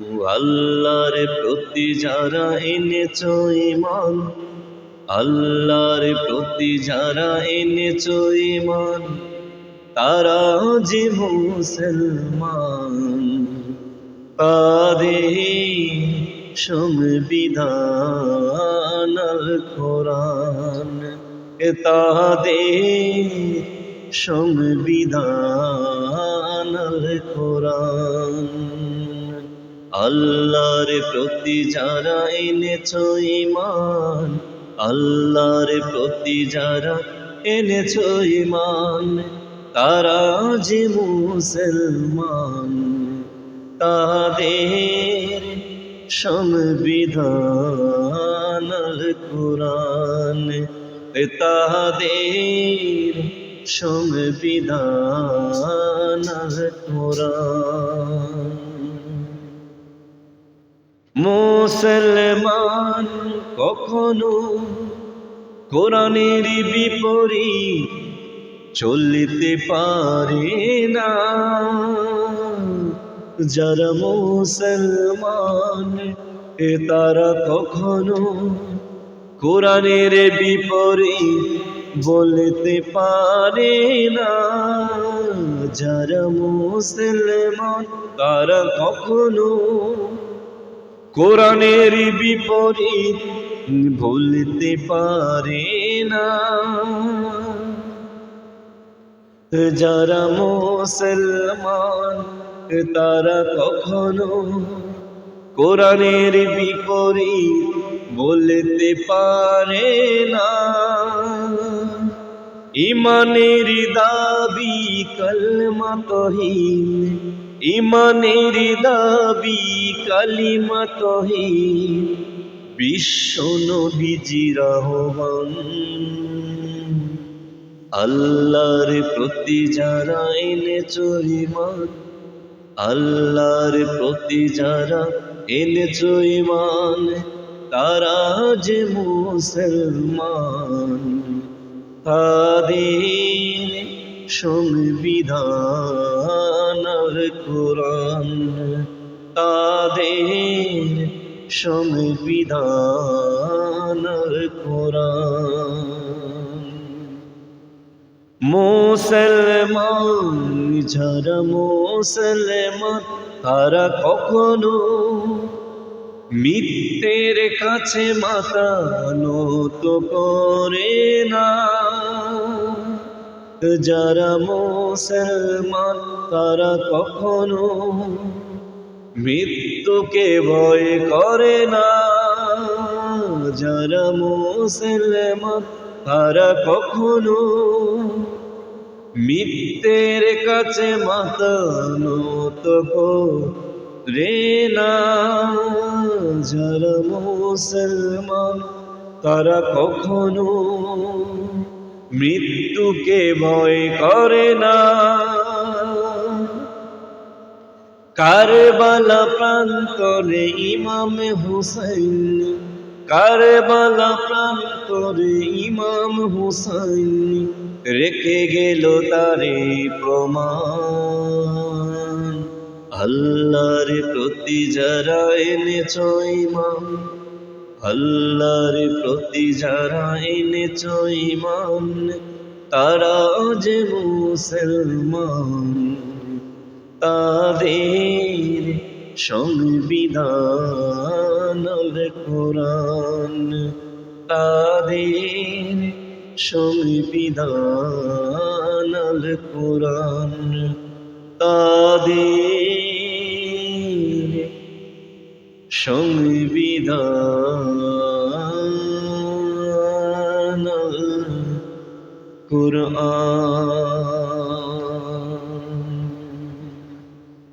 আল্লাহর প্রতি যারা এনেছ ঈমান, আল্লাহর প্রতি যারা এনেছ ঈমান, তারা যে মুসলমান। তাদের সংবিধান আল কোরআন, তাদের সংবিধান আল কোরআন। আল্লাহর প্রতি যারা এনেছ ঈমান, আল্লাহর প্রতি যারা এনেছ ঈমান, তারা যে মুসলমান। তাদের সংবিধান আল কোরআন, তাদের সংবিধান আল কোরআন। মুসলমান কখনো কোরআনের বিপরীত চলতে পারে না। যারা মুসলমান তারা কখনো কোরআনের বিপরীত বলতে পারে না। যারা মুসলমান তারা কখনো কোরআনের বিপরীত বলতে পারে না। যারা মুসলমান তারা কখনো কোরআনের বিপরীত বলতে পারে না। ঈমানের দাবি কালমা তাওহীদ, ঈমানের দাবি কালিমা তাওহীদ, বিশ্ব নবীজির আহ্বান। আল্লাহর প্রতি যারা এনেছ ঈমান, আল্লাহর প্রতি যারা এনেছ ঈমান, তারা যে মুসলমান। তাদের সংবিধান আল কোরআন, তাদের সংবিধান আল কোরআন। মুসলমান যারা মুসলমান, তারা কখনো মিথ্যের কাছে মাথা নত করে না। যারা মুসলমান তারা কখনো মৃত্যুকে ভয় করে না। যারা মুসলমান তারা কখনো মিথ্যের কাছে মাথা নত করে না। যারা মুসলমান তারা কখনো মৃত্যুকে ভয় করে না। কারবালা প্রান্তরে ইমাম হুসাইন, কারবালা প্রান্তরে ইমাম হুসাইন রেখে গেল তারে প্রমাণ। আল্লাহর প্রতি যারা এনেছ ঈমান, আল্লাহর প্রতি যারা এনেছ ঈমান, তারা যে মুসলমান। তাদের সংবিধান আল কোরআন, তাদের সংবিধান আল কোরআন, তাদের সংবিধান আল কোরআন।